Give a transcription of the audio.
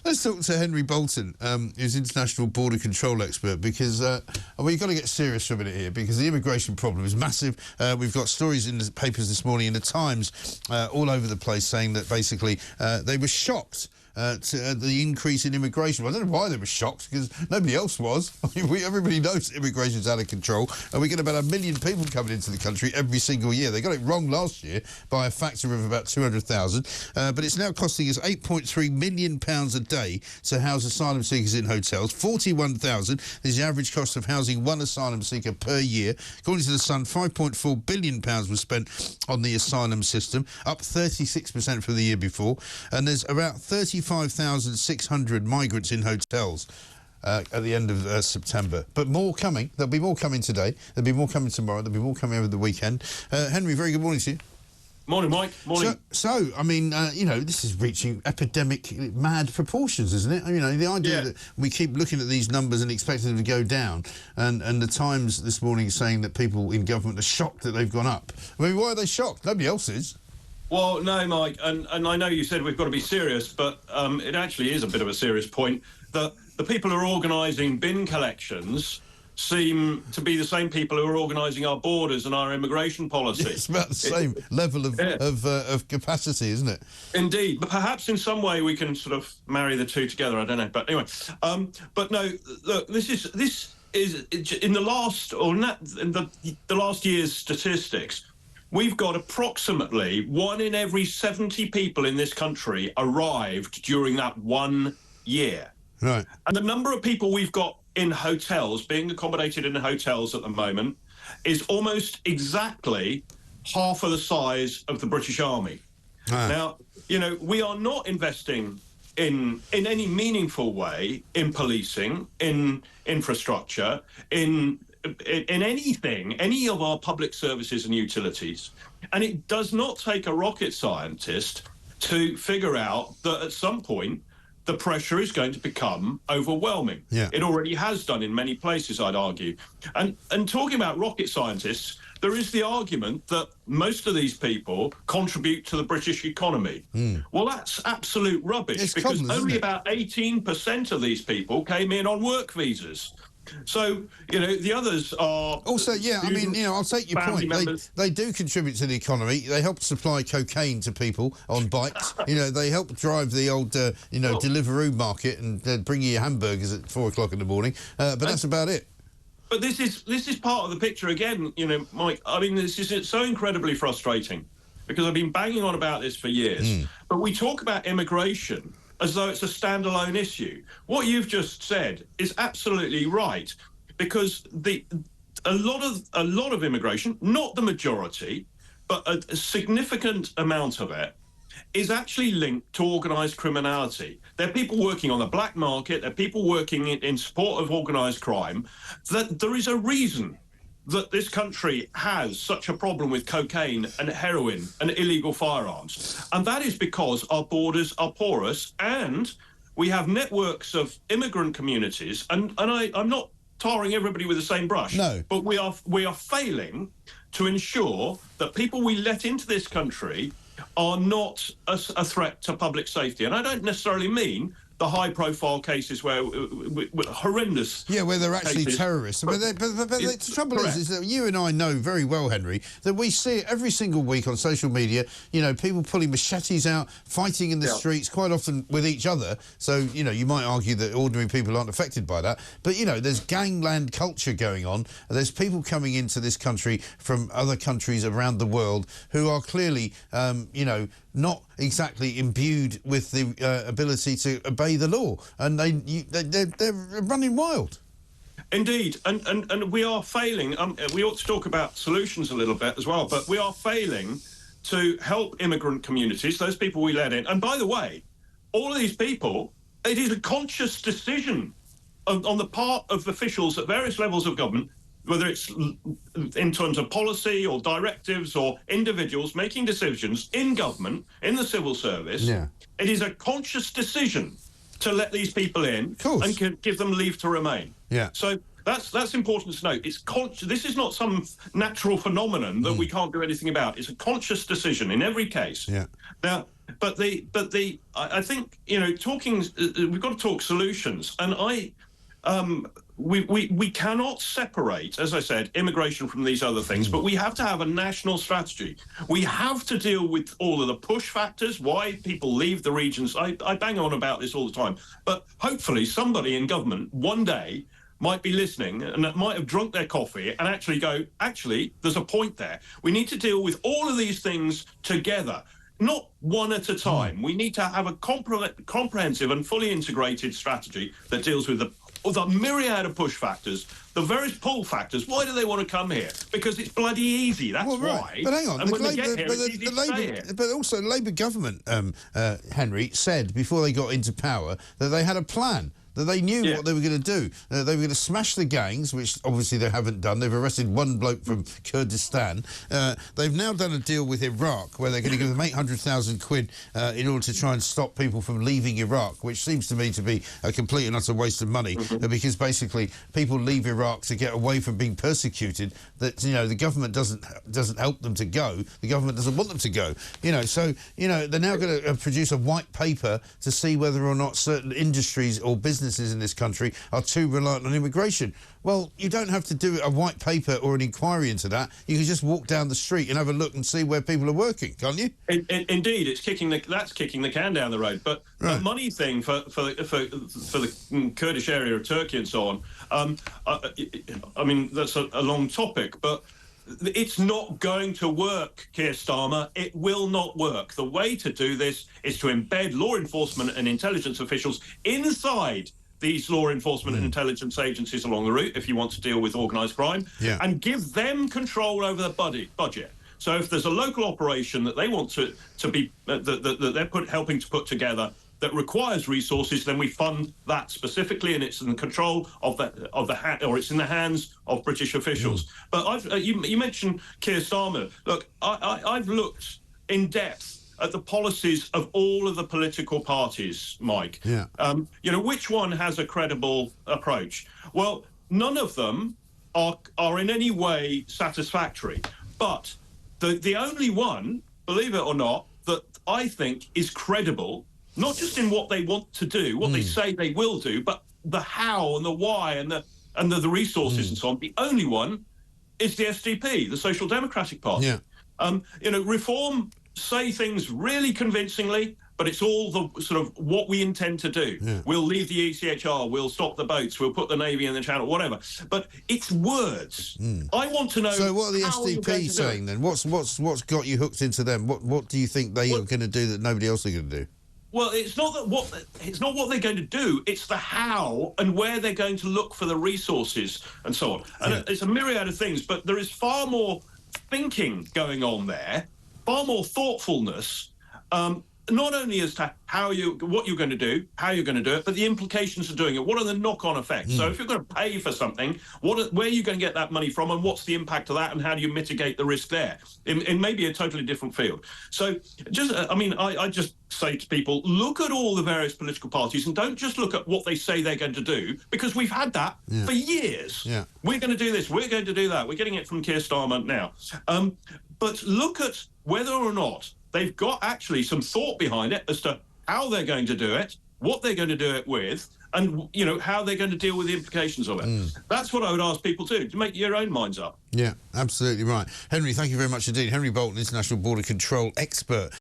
Let's talk to Henry Bolton, who's international border control expert, because you've got to get serious for a minute here, because the immigration problem is massive. We've got stories in the papers this morning in the Times all over the place saying that basically they were shocked to the increase in immigration. Well, I don't know why they were shocked, because nobody else was. I mean, everybody knows immigration's out of control, and we get about 1 million people coming into the country every single year. They got it wrong last year by a factor of about 200,000, but it's now costing us £8.3 million a day to house asylum seekers in hotels. 41,000 is the average cost of housing one asylum seeker per year. According to The Sun, £5.4 billion was spent on the asylum system, up 36% from the year before, and there's about 35,600 migrants in hotels at the end of September. But more coming. There'll be more coming today. There'll be more coming tomorrow. There'll be more coming over the weekend. Henry, very good morning to you. Morning, Mike. Morning. So I mean, this is reaching epidemic mad proportions, isn't it? You know, the idea that we keep looking at these numbers and expecting them to go down, and the Times this morning is saying that people in government are shocked that they've gone up. I mean, why are they shocked? Nobody else is. Well, no, Mike, and I know you said we've got to be serious, but it actually is a bit of a serious point that the people who are organising bin collections seem to be the same people who are organising our borders and our immigration policy. It's about the same level of capacity, isn't it? Indeed, but perhaps in some way we can sort of marry the two together. I don't know, but anyway. But no, look, this is in the last year's statistics. We've got approximately 1 in every 70 people in this country arrived during that 1 year. Right. And the number of people we've got in hotels, being accommodated in hotels at the moment, is almost exactly half of the size of the British Army. Now, we are not investing in any meaningful way in policing, in infrastructure, in anything, any of our public services and utilities. And it does not take a rocket scientist to figure out that at some point the pressure is going to become overwhelming. Yeah. It already has done in many places, I'd argue. And talking about rocket scientists, there is the argument that most of these people contribute to the British economy. Well, that's absolute rubbish, because only about 18% of these people came in on work visas. So, the others are... Also, I'll take your point. They do contribute to the economy. They help supply cocaine to people on bikes. They help drive the old, Deliveroo market and bring you your hamburgers at 4 o'clock in the morning. But that's about it. But this is part of the picture again, Mike. I mean, it's so incredibly frustrating, because I've been banging on about this for years. But we talk about immigration as though it's a standalone issue. What you've just said is absolutely right, because a lot of immigration, not the majority, but a significant amount of it, is actually linked to organised criminality. There are people working on the black market, there are people working in support of organised crime. That there is a reason that this country has such a problem with cocaine and heroin and illegal firearms. And that is because our borders are porous, and we have networks of immigrant communities. And I'm not tarring everybody with the same brush. No. But we are failing to ensure that people we let into this country are not a threat to public safety. And I don't necessarily mean the high-profile cases where horrendous... Yeah, where they're actually terrorists. But the trouble is that you and I know very well, Henry, that we see it every single week on social media, people pulling machetes out, fighting in the streets, quite often with each other. So, you might argue that ordinary people aren't affected by that. But, there's gangland culture going on. There's people coming into this country from other countries around the world who are clearly, not exactly imbued with the ability to obey the law, and they're running wild. Indeed, and we are failing. We ought to talk about solutions a little bit as well, but we are failing to help immigrant communities, those people we let in. And by the way, all of these people, it is a conscious decision on the part of officials at various levels of government, whether it's in terms of policy or directives or individuals making decisions in government, in the civil service. Yeah. It is a conscious decision to let these people in and give them leave to remain. Yeah. So that's important to note. This is not some natural phenomenon that we can't do anything about. It's a conscious decision in every case. Yeah. Now, I think, talking. We've got to talk solutions, and we cannot separate, as I said, immigration from these other things, but we have to have a national strategy. We have to deal with all of the push factors, why people leave the regions. I bang on about this all the time, but hopefully somebody in government one day might be listening and that might have drunk their coffee and actually go, actually, there's a point there. We need to deal with all of these things together, not one at a time. We need to have a comprehensive and fully integrated strategy that deals with the myriad of push factors, the various pull factors. Why do they want to come here? Because it's bloody easy. That's why. But hang on, and when they get here, it's easy to stay here. But also, the Labour government, Henry, said before they got into power that they had a plan. That they knew what they were going to do. They were going to smash the gangs, which obviously they haven't done. They've arrested one bloke from Kurdistan. They've now done a deal with Iraq where they're going to give them 800,000 quid in order to try and stop people from leaving Iraq, which seems to me to be a complete and utter waste of money because basically people leave Iraq to get away from being persecuted. That the government doesn't help them to go. The government doesn't want them to go. So they're now going to produce a white paper to see whether or not certain industries or businesses in this country are too reliant on immigration. Well, you don't have to do a white paper or an inquiry into that. You can just walk down the street and have a look and see where people are working, can't you? Indeed, that's kicking the can down the road. But the money thing for the Kurdish area of Turkey and so on, I mean, that's a long topic, but it's not going to work, Keir Starmer. It will not work. The way to do this is to embed law enforcement and intelligence officials inside these law enforcement and intelligence agencies along the route, if you want to deal with organised crime, and give them control over the budget. So if there's a local operation that they want to be that they're helping to put together that requires resources, then we fund that specifically, and it's in the control or it's in the hands of British officials. But you mentioned Keir Starmer. Look, I've looked in depth at the policies of all of the political parties, Mike. Which one has a credible approach? Well, none of them are in any way satisfactory. But the only one, believe it or not, that I think is credible, not just in what they want to do, what they say they will do, but the how and the why and the resources and so on. The only one is the SDP, the Social Democratic Party. Reform say things really convincingly, but it's all the sort of what we intend to do. We'll leave the ECHR, we'll stop the boats, we'll put the Navy in the Channel, whatever. But it's words. I want to know. So what are the SDP saying then? What's got you hooked into them? What do you think they are going to do that nobody else is going to do? Well, it's not what they're going to do. It's the how and where they're going to look for the resources and so on. And it's a myriad of things, but there is far more thinking going on there, far more thoughtfulness, not only as to what you're going to do, how you're going to do it, but the implications of doing it. What are the knock-on effects? So if you're going to pay for something, where are you going to get that money from, and what's the impact of that, and how do you mitigate the risk there in maybe a totally different field? So I just say to people, look at all the various political parties and don't just look at what they say they're going to do, because we've had that for years. We're going to do this, we're going to do that. We're getting it from Keir Starmer now. But look at whether or not they've got actually some thought behind it as to how they're going to do it, what they're going to do it with, and how they're going to deal with the implications of it. That's what I would ask people to make your own minds up. Yeah, absolutely right. Henry, thank you very much indeed. Henry Bolton, International Border Control expert.